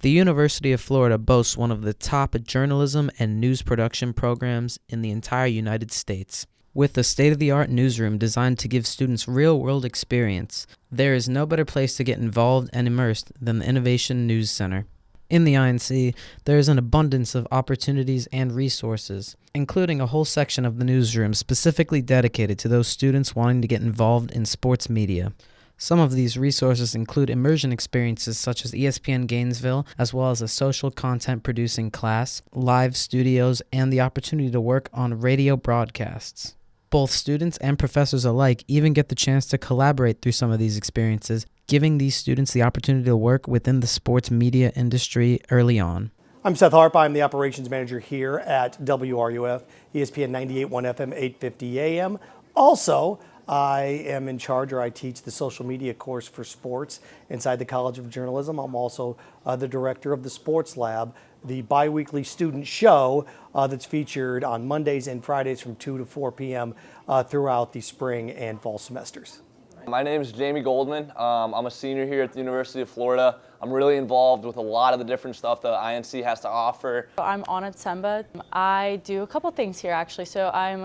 The University of Florida boasts one of the top journalism and news production programs in the entire United States. With a state-of-the-art newsroom designed to give students real-world experience, there is no better place to get involved and immersed than the Innovation News Center. In the INC, there is an abundance of opportunities and resources, including a whole section of the newsroom specifically dedicated to those students wanting to get involved in sports media. Some of these resources include immersion experiences such as ESPN Gainesville, as well as a social content producing class, live studios, and the opportunity to work on radio broadcasts. Both students and professors alike even get the chance to collaborate through some of these experiences, giving these students the opportunity to work within the sports media industry early on. I'm Seth Harp. I'm the operations manager here at WRUF, ESPN 98.1 FM, 850 AM. Also, I am in charge, or I teach the social media course for sports inside the College of Journalism. I'm also the director of the Sports Lab, the bi-weekly student show that's featured on Mondays and Fridays from 2 to 4 p.m. Throughout the spring and fall semesters. My name is Jamie Goldman. I'm a senior here at the University of Florida. I'm really involved with a lot of the different stuff that INC has to offer. I'm Anna Tsemba. I do a couple things here actually. So I'm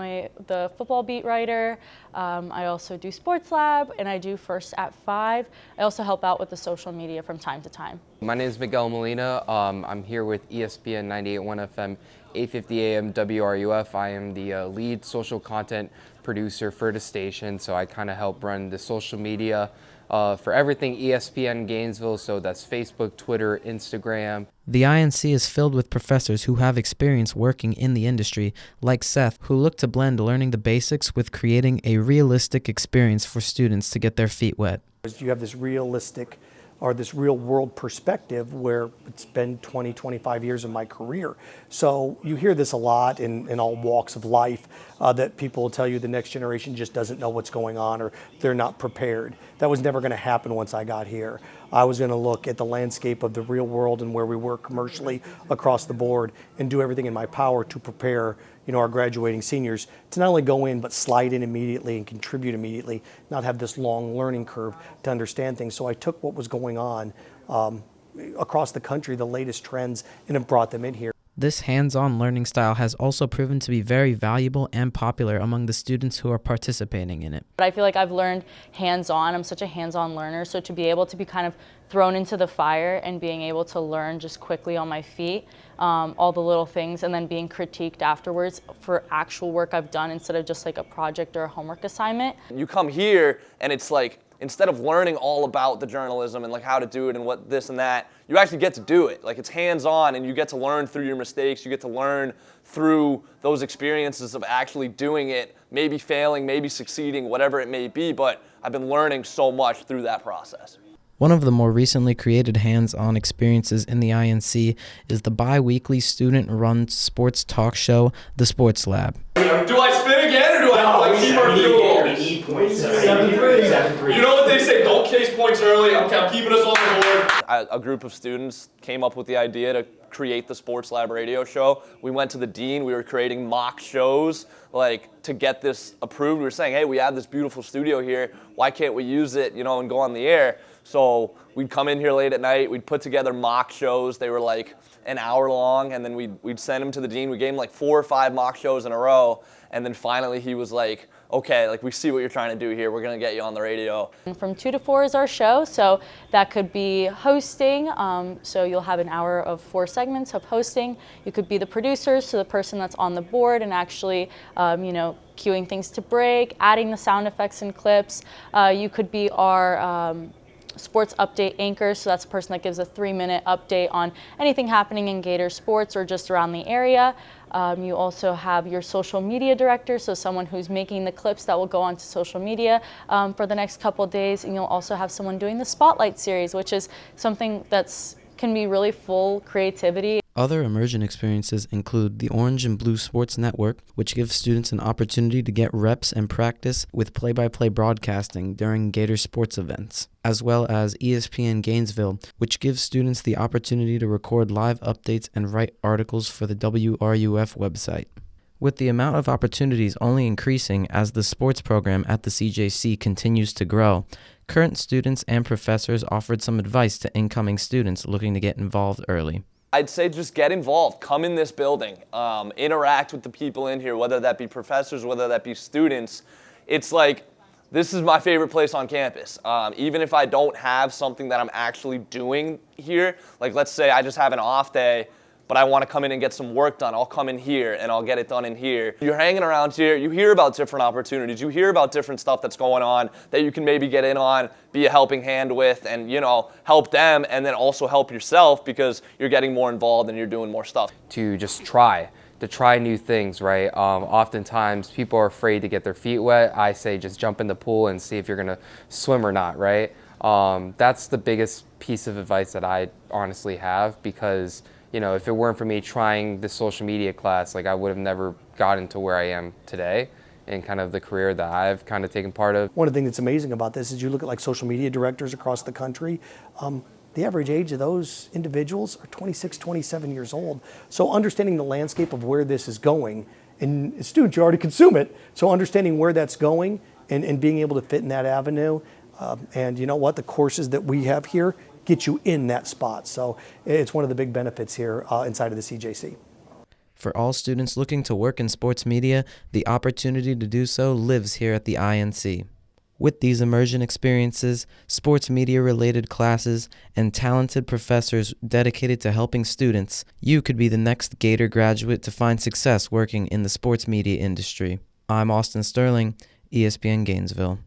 the football beat writer. I also do Sports Lab, and I do First at 5. I also help out with the social media from time to time. My name is Miguel Molina. I'm here with ESPN 98.1 FM, 850 AM WRUF. I am the lead social content producer for the station, so I kind of help run the social media for everything ESPN Gainesville, so that's Facebook, Twitter, Instagram. The INC is filled with professors who have experience working in the industry, like Seth, who look to blend learning the basics with creating a realistic experience for students to get their feet wet. You have this realistic or this real world perspective where it's been 20, 25 years of my career. So you hear this a lot in all walks of life, that people will tell you the next generation just doesn't know what's going on or they're not prepared. That was never going to happen once I got here. I was going to look at the landscape of the real world and where we work commercially across the board and do everything in my power to prepare our graduating seniors to not only go in but slide in immediately and contribute immediately, not have this long learning curve to understand things. So I took what was going on across the country, the latest trends, and have brought them in here. This hands-on learning style has also proven to be very valuable and popular among the students who are participating in it. But I feel like I've learned hands-on. I'm such a hands-on learner, so to be able to be kind of thrown into the fire and being able to learn just quickly on my feet, all the little things, and then being critiqued afterwards for actual work I've done instead of just like a project or a homework assignment. You come here and it's like, instead of learning all about the journalism and like how to do it and what this and that, you actually get to do it. Like, it's hands-on, and you get to learn through your mistakes. You get to learn through those experiences of actually doing it, maybe failing, maybe succeeding, whatever it may be, but I've been learning so much through that process. One of the more recently created hands-on experiences in the INC is the bi-weekly student-run sports talk show, The Sports Lab. Do I spin again, or do I keep our field goals? We need points. 7-3. You know what they say, don't case points early. I'm keeping us on the board. A group of students came up with the idea to create the Sports Lab radio show. We went to the dean. We were creating mock shows to get this approved. We were saying, hey, we have this beautiful studio here. Why can't we use it, and go on the air? So we'd come in here late at night. We'd put together mock shows. They were like an hour long, and then we'd send them to the dean. We gave him 4 or 5 mock shows in a row, and then finally he was like, okay, we see what you're trying to do here. We're going to get you on the radio. From 2 to 4 is our show, so that could be hosting. So you'll have an hour of 4 segments of hosting. You could be the producers, so the person that's on the board and actually, cueing things to break, adding the sound effects and clips. You could be our sports update anchor, so that's a person that gives a 3-minute update on anything happening in Gator sports or just around the area. You also have your social media director, so someone who's making the clips that will go onto social media for the next couple of days, and you'll also have someone doing the Spotlight series, which is something that's can be really full creativity. Other immersion experiences include the Orange and Blue Sports Network, which gives students an opportunity to get reps and practice with play-by-play broadcasting during Gator sports events, as well as ESPN Gainesville, which gives students the opportunity to record live updates and write articles for the WRUF website. With the amount of opportunities only increasing as the sports program at the CJC continues to grow, Current students and professors offered some advice to incoming students looking to get involved early. I'd say just get involved. Come in this building. Interact with the people in here, whether that be professors, whether that be students. It's like, this is my favorite place on campus. Even if I don't have something that I'm actually doing here, like let's say I just have an off day, but I want to come in and get some work done, I'll come in here and I'll get it done in here. You're hanging around here, you hear about different opportunities, you hear about different stuff that's going on that you can maybe get in on, be a helping hand with, and help them, and then also help yourself because you're getting more involved and you're doing more stuff. To just try new things, right? Oftentimes people are afraid to get their feet wet. I say just jump in the pool and see if you're gonna swim or not, right? That's the biggest piece of advice that I honestly have, because if it weren't for me trying the social media class, like I would have never gotten to where I am today and kind of the career that I've kind of taken part of. One of the things that's amazing about this is you look at like social media directors across the country, the average age of those individuals are 26, 27 years old. So understanding the landscape of where this is going, and as students, you already consume it, so understanding where that's going and being able to fit in that avenue, and you know what, the courses that we have here get you in that spot. So it's one of the big benefits here inside of the CJC. For all students looking to work in sports media, the opportunity to do so lives here at the INC. With these immersion experiences, sports media-related classes, and talented professors dedicated to helping students, you could be the next Gator graduate to find success working in the sports media industry. I'm Austin Sterling, ESPN Gainesville.